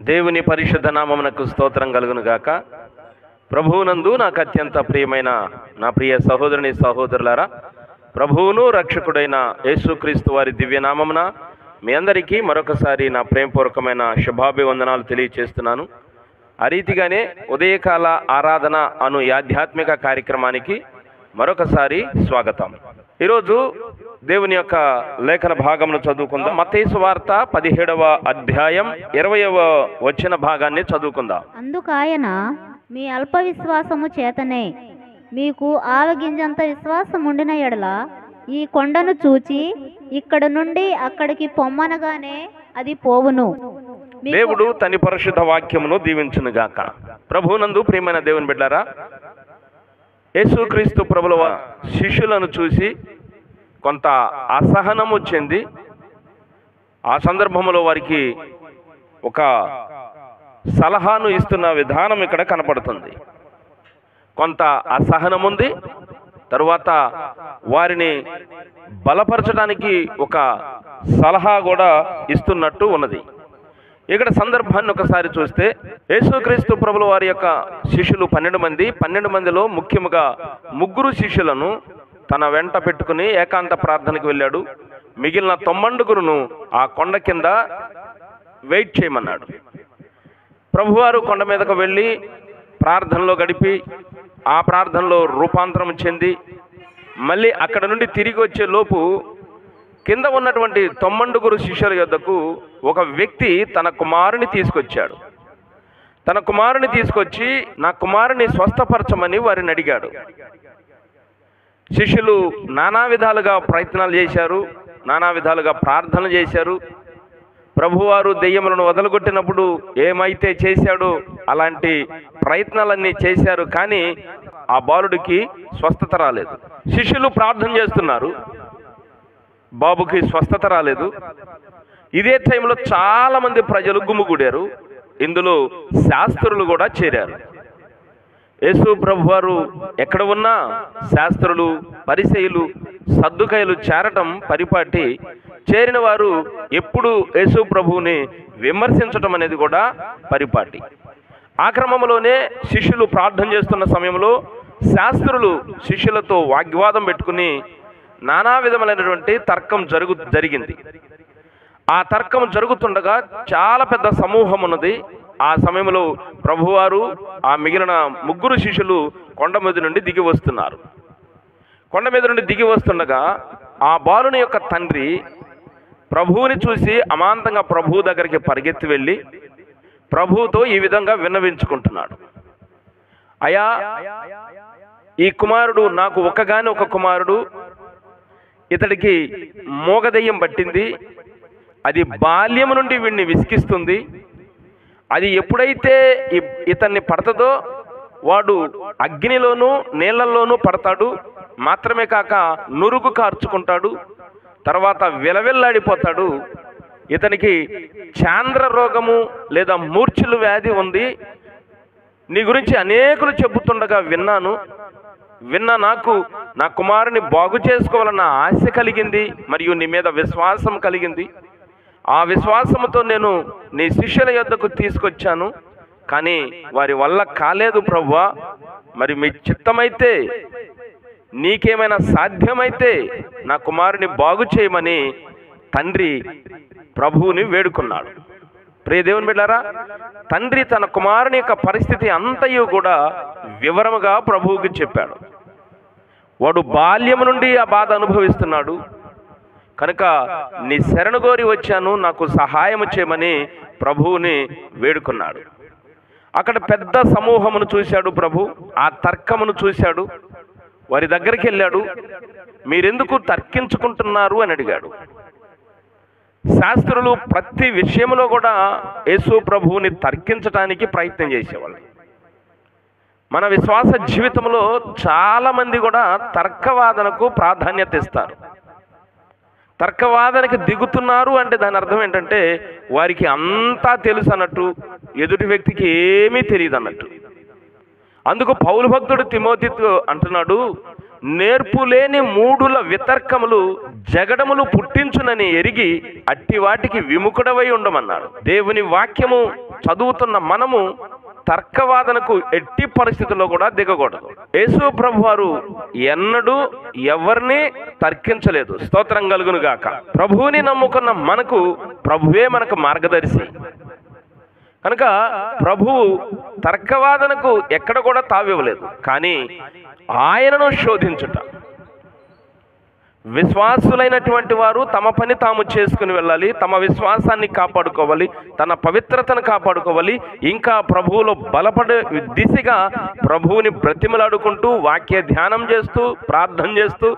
దేవుని పరిశుద్ధ నామమునకు స్తోత్రం కలుగును గాక. ప్రభువునందు నాకు అత్యంత ప్రియమైన నా ప్రియ సహోదరుని సహోదరులారా, ప్రభువును రక్షకుడైన యేసుక్రీస్తు వారి దివ్యనామమున మీ అందరికీ మరొకసారి నా ప్రేమపూర్వకమైన శుభాభివందనాలు తెలియచేస్తున్నాను. ఆ రీతిగానే ఉదయకాల ఆరాధన అను ఆధ్యాత్మిక కార్యక్రమానికి మరొకసారి స్వాగతం. ఈరోజు దేవుని యొక్క లేఖన భాగమును చదువుకుందాం. మత్తయి సువార్త 17వ అధ్యాయం 20వ వచన భాగాన్ని చదువుకుందాం. అందుకాయన మీ అల్ప విశ్వాసము చేతనే మీకు ఆవగింజంత విశ్వాసం ఉండిన ఎడల ఈ కొండను చూచి ఇక్కడ నుండి అక్కడికి పొమ్మనగానే అది పోవును. దేవుడు తన పరిశుద్ధ వాక్యమును దీవించును గాక. ప్రభువునందు ప్రియమైన దేవుని బిడ్డారా, యేసుక్రీస్తు ప్రభుల శిష్యులను చూసి కొంత అసహనము చెంది ఆ సందర్భంలో వారికి ఒక సలహాను ఇస్తున్న విధానం ఇక్కడ కనపడుతుంది. కొంత అసహనం ఉంది, తరువాత వారిని బలపరచడానికి ఒక సలహా కూడా ఇస్తున్నట్టు ఉన్నది. ఇక్కడ సందర్భాన్ని ఒకసారి చూస్తే యేసుక్రీస్తు ప్రభుల వారి యొక్క శిష్యులు 12 మందిలో ముఖ్యముగా 3 శిష్యులను తన వెంట పెట్టుకుని ఏకాంత ప్రార్థనకు వెళ్ళాడు. మిగిలిన 90 ఆ కొండ కింద వెయిట్ చేయమన్నాడు. ప్రభువారు కొండ మీదకు వెళ్ళి ప్రార్థనలో గడిపి ఆ ప్రార్థనలో రూపాంతరం చెంది మళ్ళీ అక్కడ నుండి తిరిగి వచ్చే లోపు కింద ఉన్నటువంటి 90 శిష్యుల యొద్దకు ఒక వ్యక్తి తన కుమారుని తీసుకొచ్చాడు. తన కుమారుని తీసుకొచ్చి నా కుమారుని స్వస్థపరచమని వారిని అడిగాడు. శిష్యులు నానా విధాలుగా ప్రయత్నాలు చేశారు, నానా విధాలుగా ప్రార్థన చేశారు. ప్రభువారు దెయ్యములను వదలగొట్టినప్పుడు ఏమైతే చేశాడో అలాంటి ప్రయత్నాలన్నీ చేశారు, కానీ ఆ బాలుడికి స్వస్థత రాలేదు. శిష్యులు ప్రార్థన చేస్తున్నారు, బాబుకి స్వస్థత రాలేదు. ఇదే టైంలో చాలా మంది ప్రజలు గుమిగూడారు. ఇందులో శాస్త్రులు కూడా చేరారు. యేసు ప్రభువారు ఎక్కడ ఉన్నా శాస్త్రులు, పరిసయ్యులు, సద్దుకయ్యులు చేరటం పరిపాటి. చేరిన వారు ఎప్పుడు యేసు ప్రభువుని విమర్శించటం అనేది కూడా పరిపాటి. ఆ క్రమంలోనే శిష్యులు ప్రార్థన చేస్తున్న సమయంలో శాస్త్రులు శిష్యులతో వాగ్వాదం పెట్టుకుని నానా విధములైనటువంటి తర్కం జరిగింది. ఆ తర్కం జరుగుతుండగా చాలా పెద్ద సమూహం ఉన్నది. ఆ సమయంలో ప్రభువారు ఆ మిగిలిన 3 శిష్యులు కొండ మీద నుండి దిగి వస్తున్నారు. కొండ మీద నుండి దిగి వస్తుండగా ఆ బాలుని యొక్క తండ్రి ప్రభువుని చూసి అమాంతంగా ప్రభువు దగ్గరికి పరిగెత్తి వెళ్ళి ప్రభువుతో ఈ విధంగా విన్నవించుకుంటున్నాడు. అయ్యా, ఈ కుమారుడు నాకు ఒక కుమారుడు, ఇతడికి మోగదయ్యం పట్టింది. అది బాల్యము నుండి వీడిని విసిగిస్తుంది. అది ఎప్పుడైతే ఇతన్ని పడతదో వాడు అగ్నిలోనూ నీళ్లలోనూ పడతాడు. మాత్రమే కాక నురుగు కార్చుకుంటాడు, తర్వాత విలవిల్లాడిపోతాడు. ఇతనికి చాంద్ర రోగము లేదా మూర్ఛలు వ్యాధి ఉంది. నీ గురించి అనేకులు చెబుతుండగా విన్నా నాకు నా కుమారుని బాగు చేసుకోవాలన్న ఆశ కలిగింది, మరియు నీ మీద విశ్వాసం కలిగింది. ఆ విశ్వాసంతో నేను నీ శిష్యుల యొద్దకు తీసుకొచ్చాను, కానీ వారి వల్ల కాలేదు ప్రభువా. మరి మీ చిత్తమైతే, నీకేమైనా సాధ్యమైతే నా కుమారుని బాగు చేయమని తండ్రి ప్రభువుని వేడుకున్నాడు. ప్రియ దేవుని బిడ్డారా, తండ్రి తన కుమారుని యొక్క పరిస్థితి అంతయు కూడా వివరముగా ప్రభువుకి చెప్పాడు. వాడు బాల్యము నుండి ఆ బాధ అనుభవిస్తున్నాడు కనుక నీ శరణు కోరి వచ్చాను, నాకు సహాయం చేయమని ప్రభువుని వేడుకున్నాడు. అక్కడ పెద్ద సమూహమును చూశాడు ప్రభు. ఆ తర్కమును చూశాడు, వారి దగ్గరికి వెళ్ళాడు. మీరెందుకు తర్కించుకుంటున్నారు అని అడిగాడు. శాస్త్రులు ప్రతి విషయంలో కూడా యేసు ప్రభువుని తర్కించడానికి ప్రయత్నం చేసేవాళ్ళు. మన విశ్వాస జీవితంలో చాలా మంది కూడా తర్కవాదనకు ప్రాధాన్యత ఇస్తారు. తర్కవాదనకి దిగుతున్నారు అంటే దాని అర్థం ఏంటంటే వారికి అంతా తెలుసు అన్నట్టు, ఎదుటి వ్యక్తికి ఏమీ తెలియదు అన్నట్టు. అందుకు పౌలు భక్తుడు తిమోతితో అంటున్నాడు, నేర్పులేని మూఢుల వితర్కములు జగడములు పుట్టించునని ఎరిగి అట్టి వాటికి విముఖుడవై ఉండమన్నాడు. దేవుని వాక్యము చదువుతున్న మనము తర్కవాదనకు ఎట్టి పరిస్థితుల్లో కూడా దిగకూడదు. యేసు ప్రభు వారు ఎన్నడూ ఎవరిని తర్కించలేదు. స్తోత్రం కలుగును గాక. ప్రభువుని నమ్ముకున్న మనకు ప్రభువే మనకు మార్గదర్శి కనుక ప్రభువు తర్కవాదనకు ఎక్కడ కూడా తావివ్వలేదు. కానీ ఆయనను శోధించుట, విశ్వాసులైనటువంటి వారు తమ పని తాము చేసుకుని వెళ్ళాలి, తమ విశ్వాసాన్ని కాపాడుకోవాలి, తన పవిత్రతను కాపాడుకోవాలి, ఇంకా ప్రభువులో బలపడే దిశగా ప్రభువుని బ్రతిమలాడుకుంటూ వాక్య ధ్యానం చేస్తూ ప్రార్థన చేస్తూ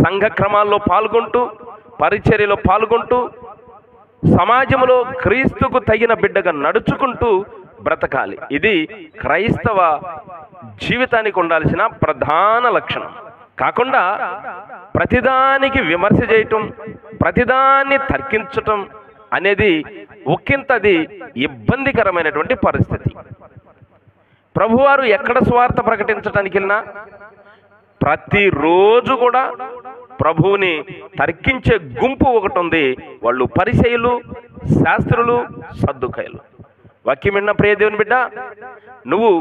సంఘక్రమాల్లో పాల్గొంటూ పరిచర్యలో పాల్గొంటూ సమాజంలో క్రీస్తుకు తగిన బిడ్డగా నడుచుకుంటూ బ్రతకాలి. ఇది క్రైస్తవ జీవితానికి ఉండాల్సిన ప్రధాన లక్షణం. కాకుండా ప్రతిదానికి విమర్శ చేయటం, ప్రతిదాన్ని తర్కించటం అనేది ఒకంతది ఇబ్బందికరమైనటువంటి పరిస్థితి. ప్రభువారు ఎక్కడ సువార్త ప్రకటించడానికి వెళ్ళినా ప్రతిరోజు కూడా ప్రభువుని తర్కించే గుంపు ఒకటి ఉంది. వాళ్ళు పరిసయ్యులు, శాస్త్రులు, సద్దుకాయలు. వాక్యం విన్న ప్రియ దేవుని బిడ్డ, నువ్వు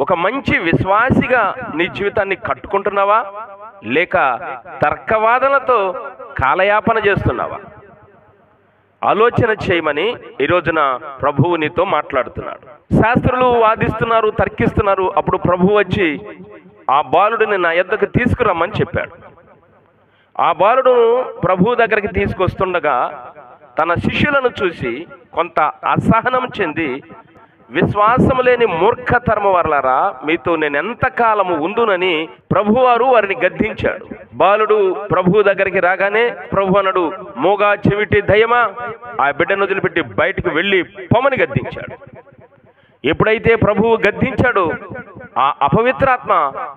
ఒక మంచి విశ్వాసిగా నీ జీవితాన్ని కట్టుకుంటున్నావా, లేక తర్కవాదనతో కాలయాపన చేస్తున్నావా? ఆలోచన చేయమని ఈ రోజున ప్రభువు నీతో మాట్లాడుతున్నాడు. శాస్త్రులు వాదిస్తున్నారు, తర్కిస్తున్నారు. అప్పుడు ప్రభువు వచ్చి ఆ బాలుడిని నా యొద్దకు తీసుకురమ్మని చెప్పాడు. ఆ బాలుడు ప్రభువు దగ్గరికి తీసుకొస్తుండగా తన శిష్యులను చూసి కొంత అసహనం చెంది, విశ్వాసము లేని మూర్ఖతరము వరలారా, మీతో నేను ఎంతకాలము ఉండునని ప్రభువారు వారిని గద్దించాడు. బాలుడు ప్రభువు దగ్గరికి రాగానే ప్రభు అన్నాడు, మోగా చెవిటి దయ్యమా, ఆ బిడ్డను వదిలిపెట్టి బయటికి వెళ్ళి పొమ్మని గద్దించాడు. ఎప్పుడైతే ప్రభువు గద్దించాడో ఆ అపవిత్రాత్మ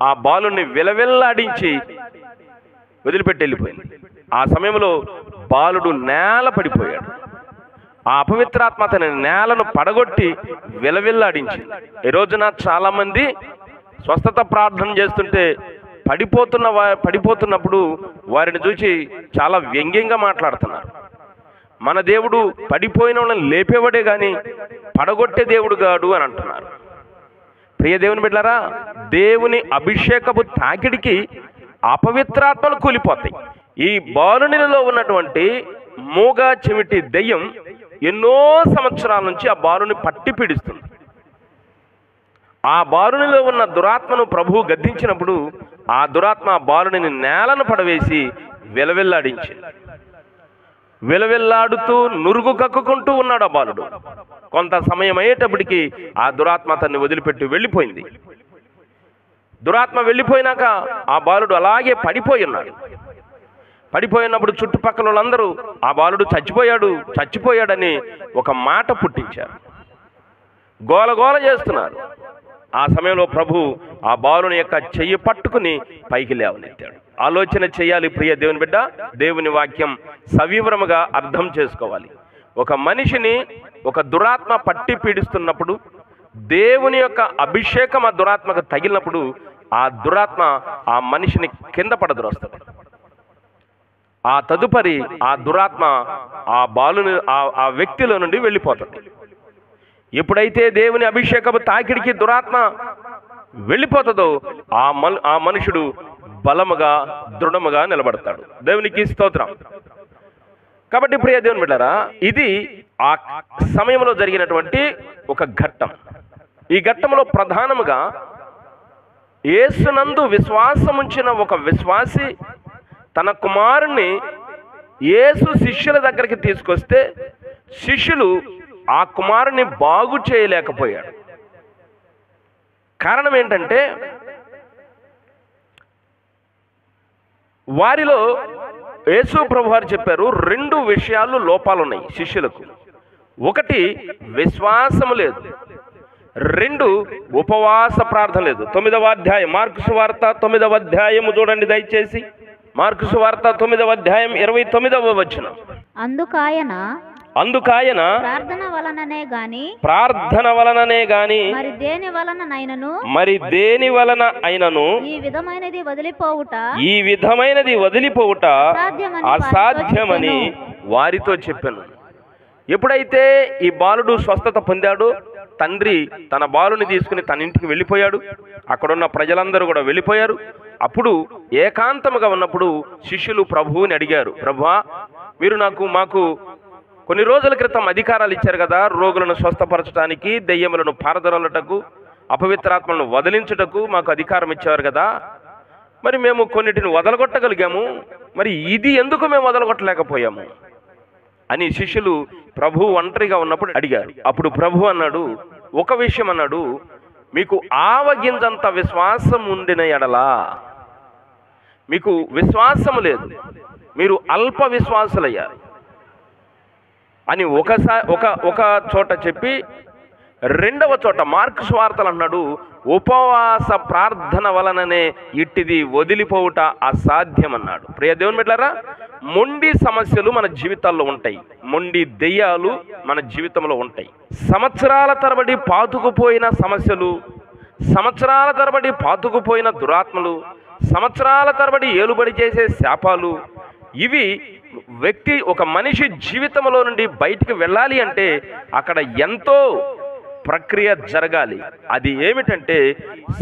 ఆ బాలుని విలవిల్లాడించి వదిలిపెట్టి వెళ్ళిపోయింది. ఆ సమయంలో బాలుడు నేల పడిపోయాడు. ఆ అపవిత్రాత్మ తన నేలను పడగొట్టి విలవిల్లాడించింది. ఈ రోజున చాలా మంది స్వస్థత ప్రార్థన చేస్తుంటే పడిపోతున్నప్పుడు వారిని చూసి చాలా వ్యంగ్యంగా మాట్లాడుతున్నారు. మన దేవుడు పడిపోయిన వాళ్ళని లేపేవాడే కానీ పడగొట్టే దేవుడు కాడు అని అంటున్నారు. ప్రియ దేవుని బిడ్డలారా, దేవుని అభిషేకపు తాకిడికి అపవిత్రాత్మలు కూలిపోతాయి. ఈ బాలునిలో ఉన్నటువంటి మూగా చెవిటి దెయ్యం ఎన్నో సంవత్సరాల నుంచి ఆ బాలుని పట్టి పీడిస్తుంది. ఆ బాలునిలో ఉన్న దురాత్మను ప్రభువు గద్దించినప్పుడు ఆ దురాత్మ ఆ బాలుని నేలను పడవేసి విలవిల్లాడించింది. విలవిల్లాడుతూ నురుగు కక్కుకుంటూ ఉన్నాడు ఆ బాలుడు. కొంత సమయం అయ్యేటప్పటికి ఆ దురాత్మ అతన్ని వదిలిపెట్టి వెళ్ళిపోయింది. దురాత్మ వెళ్ళిపోయినాక ఆ బాలుడు అలాగే పడిపోయి ఉన్నాడు. పడిపోయినప్పుడు చుట్టుపక్కల వాళ్ళందరూ ఆ బాలుడు చచ్చిపోయాడని ఒక మాట పుట్టించారు. గోలగోల చేస్తున్నారు. ఆ సమయంలో ప్రభు ఆ బాలుని యొక్క చెయ్యి పట్టుకుని పైకి లేవనెత్తాడు. ఆలోచన చేయాలి ప్రియ దేవుని బిడ్డ. దేవుని వాక్యం సవివరముగా అర్థం చేసుకోవాలి. ఒక మనిషిని ఒక దురాత్మ పట్టి పీడిస్తున్నప్పుడు దేవుని యొక్క అభిషేకం ఆ దురాత్మకు తగిలినప్పుడు ఆ దురాత్మ ఆ మనిషిని కింద పడద్రోస్తుంది. ఆ తదుపరి ఆ దురాత్మ ఆ బాలుని ఆ వ్యక్తిలో నుండి వెళ్ళిపోతుంది. ఎప్పుడైతే దేవుని అభిషేకపు తాకిడికి దురాత్మ వెళ్ళిపోతుందో ఆ మనుషుడు బలముగా దృఢముగా నిలబడతాడు. దేవునికి స్తోత్రం. కాబట్టి ప్రియ దేవుని బిడ్డలారా, ఇది ఆ సమయంలో జరిగినటువంటి ఒక ఘట్టం. ఈ ఘట్టంలో ప్రధానముగా యేసునందు విశ్వాసముంచిన ఒక విశ్వాసి తన కుమారుణ్ణి యేసు శిష్యుల దగ్గరికి తీసుకొస్తే శిష్యులు ఆ కుమారుని బాగు చేయలేకపోయాడు. కారణం ఏంటంటే వారిలో యేసు ప్రభువారు చెప్పారు, 2 విషయాలు లోపాలు ఉన్నాయి శిష్యులకు. ఒకటి విశ్వాసము లేదు, 2 ఉపవాస ప్రార్థన లేదు. 9వ అధ్యాయం మార్కు సువార్త 9వ అధ్యాయము చూడండి దయచేసి. మార్కు సువార్త 9వ అధ్యాయం 29వ వచనం. అందుకాయన ప్రార్థన వలననే గాని మరి దేని వలన అయినను ఈ విధమైనది వదిలిపోవుట అసాధ్యమని వారితో చెప్పాను. ఎప్పుడైతే ఈ బాలుడు స్వస్థత పొందాడో తండ్రి తన బాలుని తీసుకుని తన ఇంటికి వెళ్ళిపోయాడు. అక్కడున్న ప్రజలందరూ కూడా వెళ్ళిపోయారు. అప్పుడు ఏకాంతముగా ఉన్నప్పుడు శిష్యులు ప్రభువుని అడిగారు, ప్రభువా, మీరు మాకు కొన్ని రోజుల క్రితం అధికారాలు ఇచ్చారు కదా, రోగులను స్వస్థపరచడానికి, దెయ్యములను పారదొలటకు, అపవిత్రాత్మలను వదిలించుటకు మాకు అధికారం ఇచ్చారు కదా, మరి మేము కొన్నిటిని వదలగొట్టగలిగాము, మరి ఇది ఎందుకు మేము వదలగొట్టలేకపోయాము అని శిష్యులు ప్రభు ఒంటరిగా ఉన్నప్పుడు అడిగారు. అప్పుడు ప్రభు అన్నాడు, ఒక విషయం అన్నాడు, మీకు ఆవగింజంత విశ్వాసం ఉండిన ఎడలా, మీకు విశ్వాసం లేదు, మీరు అల్ప విశ్వాసులయ్యారు అని ఒక చోట చెప్పి, రెండవ చోట మార్కు సువార్తలు అన్నాడు, ఉపవాస ప్రార్థన వలననే ఇట్టిది వదిలిపోవుట అసాధ్యం అన్నాడు. ప్రియ దేవుని బిడ్డలారా, మొండి సమస్యలు మన జీవితాల్లో ఉంటాయి, మొండి దెయ్యాలు మన జీవితంలో ఉంటాయి. సంవత్సరాల తరబడి పాతుకుపోయిన సమస్యలు, సంవత్సరాల తరబడి పాతుకుపోయిన దురాత్మలు, సంవత్సరాల తరబడి ఏలుబడి చేసే శాపాలు, ఇవి ఒక మనిషి జీవితంలో నుండి బయటికి వెళ్ళాలి అంటే అక్కడ ఎంతో ప్రక్రియ జరగాలి. అది ఏమిటంటే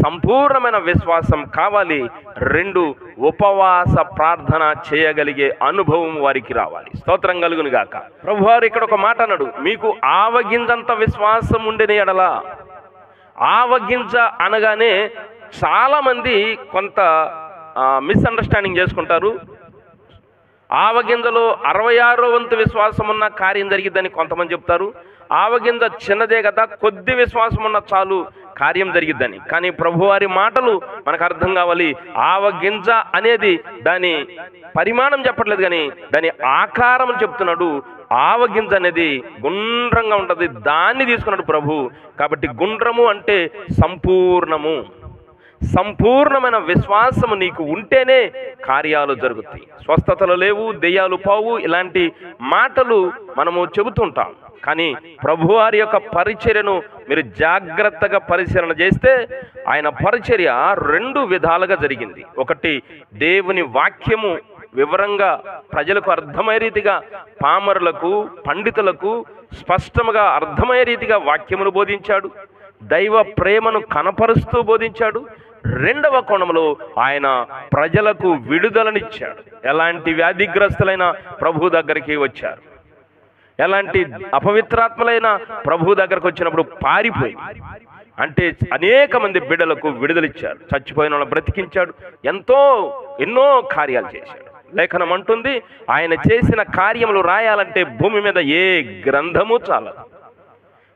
సంపూర్ణమైన విశ్వాసం కావాలి. 2, ఉపవాస ప్రార్థన చేయగలిగే అనుభవం వారికి రావాలి. స్తోత్రం కలుగును గాక. ప్రభువారు ఇక్కడ ఒక మాట అన్నాడు, మీకు ఆవగింజంత విశ్వాసం ఉండిన ఎడల. ఆవగింజ అనగానే చాలామంది కొంత మిస్అండర్స్టాండింగ్ చేసుకుంటారు. ఆవగింజలో 66వ వంతు విశ్వాసం ఉన్న కార్యం జరిగిద్దని కొంతమంది చెప్తారు. ఆవగింజ చిన్నదే కదా, కొద్ది విశ్వాసం ఉన్న చాలు కార్యం జరిగిద్దని. కానీ ప్రభువారి మాటలు మనకు అర్థం కావాలి. ఆవగింజ అనేది దాని పరిమాణం చెప్పట్లేదు, కానీ దాని ఆకారం చెప్తున్నాడు. ఆవగింజ అనేది గుండ్రంగా ఉంటుంది, దాన్ని తీసుకున్నాడు ప్రభు. కాబట్టి గుండ్రము అంటే సంపూర్ణము. సంపూర్ణమైన విశ్వాసము నీకు ఉంటేనే కార్యాలు జరుగుతాయి. స్వస్థతలు లేవు, దెయ్యాలు పోవు, ఇలాంటి మాటలు మనము చెబుతుంటాం. కానీ ప్రభువారి యొక్క పరిచర్యను మీరు జాగ్రత్తగా పరిశీలన చేస్తే ఆయన పరిచర్య 2 విధాలుగా జరిగింది. ఒకటి, దేవుని వాక్యము వివరంగా ప్రజలకు అర్థమయ్యే రీతిగా, పామరులకు, పండితులకు స్పష్టంగా అర్థమయ్యే రీతిగా వాక్యమును బోధించాడు. దైవ ప్రేమను కనపరుస్తూ బోధించాడు. 2వ కోణంలో ఆయన ప్రజలకు విడుదలనిచ్చాడు. ఎలాంటి వ్యాధిగ్రస్తులైన ప్రభు దగ్గరికి వచ్చారు, ఎలాంటి అపవిత్రాత్మలైన ప్రభు దగ్గరకు వచ్చినప్పుడు పారిపోయి, అంటే అనేక మంది బిడ్డలకు విడుదలిచ్చారు. చచ్చిపోయిన వాళ్ళని బ్రతికించాడు. ఎన్నో కార్యాలు చేశాడు. లేఖనం అంటుంది, ఆయన చేసిన కార్యములు రాయాలంటే భూమి మీద ఏ గ్రంథము చాలదు.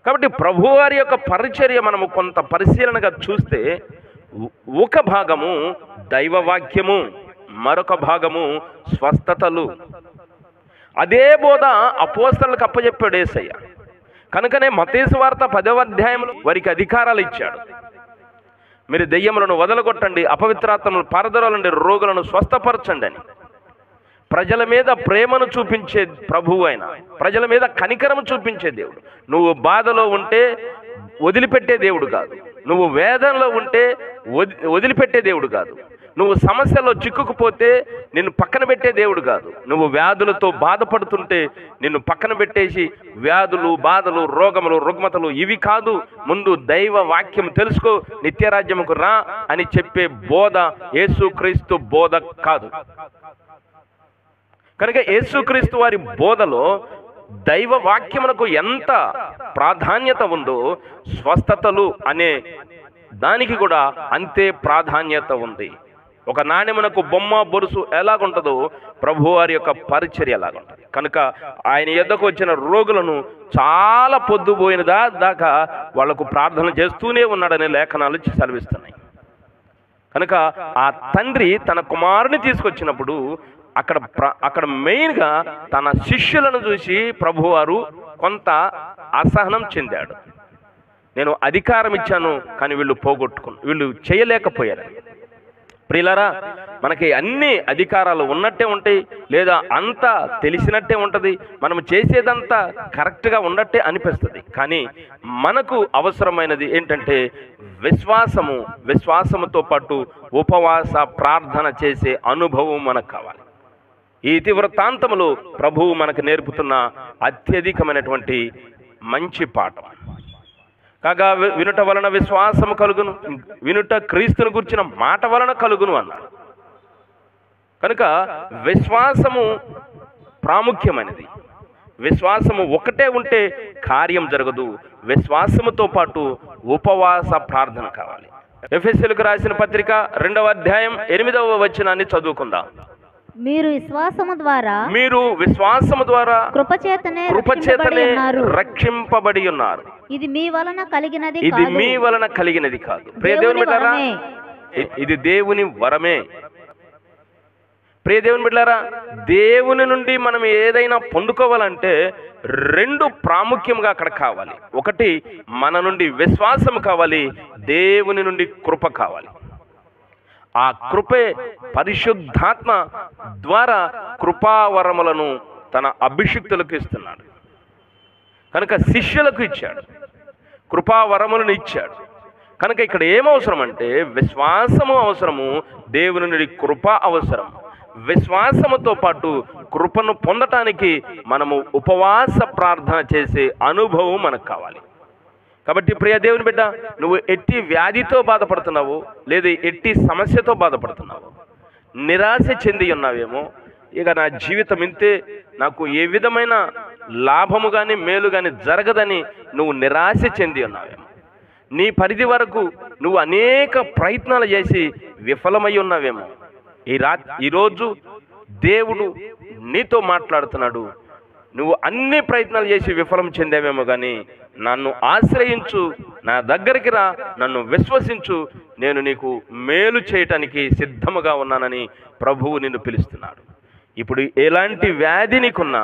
కాబట్టి ప్రభువారి యొక్క పరిచర్య మనము కొంత పరిశీలనగా చూస్తే, ఒక భాగము దైవవాక్యము, మరొక భాగము స్వస్థతలు. అదే బోధ అపోస్తలులకు అప్పచెప్పాడు యేసయ్య. కనుకనే మత్తయి సువార్త 10వ అధ్యాయంలో వారికి అధికారాలు ఇచ్చాడు. మీరు దెయ్యములను వదలగొట్టండి, అపవిత్రాత్మలను పారదోలండి, రోగులను స్వస్థపరచండి అని. ప్రజల మీద ప్రేమను చూపించే ప్రభువు ఆయన, ప్రజల మీద కనికరము చూపించే దేవుడు. నువ్వు బాధలో ఉంటే వదిలిపెట్టే దేవుడు కాదు, నువ్వు వేదనలో ఉంటే వదిలిపెట్టే దేవుడు కాదు, నువ్వు సమస్యలో చిక్కుకుపోతే నిన్ను పక్కన పెట్టే దేవుడు కాదు, నువ్వు వ్యాధులతో బాధపడుతుంటే నిన్ను పక్కన పెట్టేసి వ్యాధులు, బాధలు, రోగములు, రుగ్మతలు ఇవి కాదు, ముందు దైవ వాక్యం తెలుసుకో, నిత్యరాజ్యముకు రా అని చెప్పే బోధ యేసుక్రీస్తు బోధ కాదు. కనుక యేసుక్రీస్తు వారి బోధలో దైవ వాక్యమునకు ఎంత ప్రాధాన్యత ఉందో, స్వస్థతలు అనే దానికి కూడా అంతే ప్రాధాన్యత ఉంది. ఒక నాణ్యమునకు బొమ్మ బొరుసు ఎలాగుంటుందో ప్రభువారి యొక్క పరిచర్య ఎలాగుంటుంది. కనుక ఆయన యొద్దకు వచ్చిన రోగులను చాలా పొద్దుపోయిన దాకా వాళ్లకు ప్రార్థన చేస్తూనే ఉన్నాడనే లేఖనాలు సెలవిస్తున్నాయి. కనుక ఆ తండ్రి తన కుమారుని తీసుకొచ్చినప్పుడు అక్కడ మెయిన్గా తన శిష్యులను చూసి ప్రభువారు కొంత అసహనం చెందాడు. నేను అధికారం ఇచ్చాను, కానీ వీళ్ళు చేయలేకపోయారు. ప్రియులారా, మనకి అన్ని అధికారాలు ఉన్నట్టే ఉంటాయి, లేదా అంతా తెలిసినట్టే ఉంటుంది, మనం చేసేదంతా కరెక్ట్గా ఉన్నట్టే అనిపిస్తుంది. కానీ మనకు అవసరమైనది ఏంటంటే విశ్వాసముతో పాటు ఉపవాస ప్రార్థన చేసే అనుభవం మనకు కావాలి. ఈ ఇతివృత్తాంతములు ప్రభువు మనకు నేర్పుతున్న అత్యధికమైనటువంటి మంచి పాఠం. కాగా వినుట వలన విశ్వాసము కలుగును, వినుట క్రీస్తును గురించిన మాట వలన కలుగును అన్నాడు. కనుక విశ్వాసము ప్రాముఖ్యమైనది. విశ్వాసము ఒకటే ఉంటే కార్యం జరగదు. విశ్వాసముతో పాటు ఉపవాస ప్రార్థన కావాలి. ఎఫెసీయులకు రాసిన పత్రిక 2వ అధ్యాయం 8వ వచనాన్ని చదువుకుందాం. మీరు విశ్వాసము ద్వారా కృపచేతనే రక్షింపబడి ఉన్నారు. ఇది మీ వలన కలిగినది కాదు. ప్రియ దేవుని బిడ్డలారా, ఇది దేవుని వరమే. ప్రియ దేవుని బిడ్డలారా, దేవుని నుండి మనం ఏదైనా పొందుకోవాలంటే 2 ప్రాముఖ్యంగా అక్కడ కావాలి. ఒకటి, మన నుండి విశ్వాసం కావాలి, దేవుని నుండి కృప కావాలి. ఆ కృపే పరిశుద్ధాత్మ ద్వారా కృపావరములను తన అభిషిక్తులకు ఇస్తున్నాడు. కనుక శిష్యులకు ఇచ్చాడు, కృపావరములను ఇచ్చాడు. కనుక ఇక్కడ ఏమవసరం అంటే విశ్వాసము అవసరము, దేవుని నుండి కృప అవసరం. విశ్వాసముతో పాటు కృపను పొందటానికి మనము ఉపవాస ప్రార్థన చేసే అనుభవం మనకు కావాలి. కాబట్టి ప్రియ దేవుని బిడ్డ, నువ్వు ఎట్టి వ్యాధితో బాధపడుతున్నావు, లేదా ఎట్టి సమస్యతో బాధపడుతున్నావు, నిరాశ చెంది ఉన్నావేమో, ఇక నా జీవితం ఇంతే, నాకు ఏ విధమైన లాభము కానీ మేలు కానీ జరగదని నువ్వు నిరాశ చెంది ఉన్నావేమో, నీ పరిధి వరకు నువ్వు అనేక ప్రయత్నాలు చేసి విఫలమై ఉన్నావేమో, ఈరోజు దేవుడు నీతో మాట్లాడుతున్నాడు. నువ్వు అన్ని ప్రయత్నాలు చేసి విఫలం చెందావేమో కానీ నన్ను ఆశ్రయించు, నా దగ్గరికి రా, నన్ను విశ్వసించు, నేను నీకు మేలు చేయటానికి సిద్ధముగా ఉన్నానని ప్రభువు నిన్ను పిలుస్తున్నాడు. ఇప్పుడు ఎలాంటి వ్యాధి నీకున్నా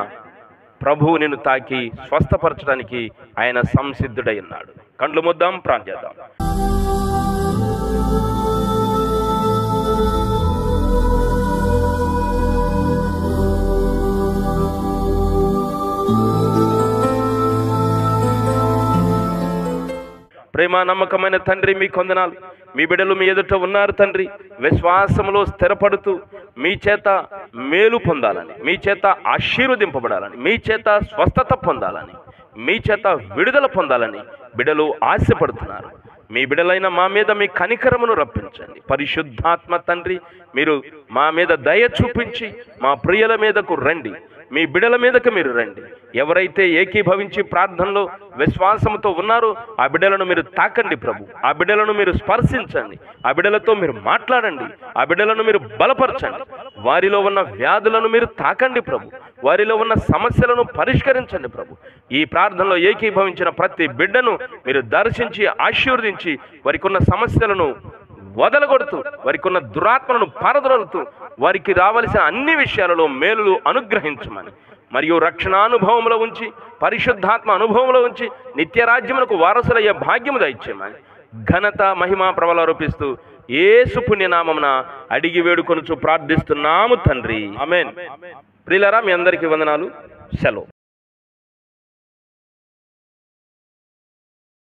ప్రభువు నిన్ను తాకి స్వస్థపరచడానికి ఆయన సంసిద్ధుడై ఉన్నాడు. కండ్లు మూద్దాం, ప్రార్థన చేద్దాం. ప్రేమ నమ్మకమైన తండ్రి, మీ కొందనాలు. మీ బిడ్డలు మీ ఎదుట ఉన్నారు తండ్రి. విశ్వాసములో స్థిరపడుతూ మీ చేత మేలు పొందాలని, మీ చేత ఆశీర్వదింపబడాలని, మీ చేత స్వస్థత పొందాలని, మీ చేత విడుదల పొందాలని బిడ్డలు ఆశపడుతున్నారు. మీ బిడ్డలైన మా మీద మీ కనికరమును రప్పించండి. పరిశుద్ధాత్మ తండ్రి, మీరు మా మీద దయ చూపించి మా ప్రియుల మీదకు రండి, మీ బిడ్డల మీదకు మీరు రండి. ఎవరైతే ఏకీభవించి ప్రార్థనలో విశ్వాసంతో ఉన్నారో ఆ బిడ్డలను మీరు తాకండి ప్రభు. ఆ బిడ్డలను మీరు స్పర్శించండి, ఆ బిడ్డలతో మీరు మాట్లాడండి, ఆ బిడ్డలను మీరు బలపరచండి. వారిలో ఉన్న వ్యాధులను మీరు తాకండి ప్రభు, వారిలో ఉన్న సమస్యలను పరిష్కరించండి ప్రభు. ఈ ప్రార్థనలో ఏకీభవించిన ప్రతి బిడ్డను మీరు దర్శించి ఆశీర్వదించి వారికి ఉన్న సమస్యలను వదలగొడుతూ, వారికి ఉన్న దురాత్మలను పారదొలుతూ, వారికి రావలసిన అన్ని విషయాలలో మేలులు అనుగ్రహించమని, మరియు రక్షణానుభవంలో ఉంచి, పరిశుద్ధాత్మ అనుభవంలో ఉంచి నిత్యరాజ్యమునకు వారసులయ్యే భాగ్యము దయచేయమని ఘనత మహిమ ప్రభలారోపిస్తూ యేసు పుణ్యనామమున అడిగి వేడుకొనుచు ప్రార్థిస్తున్నాము తండ్రి. ఆమేన్. ప్రియులారా, మీ అందరికీ వందనాలు. సెలవు.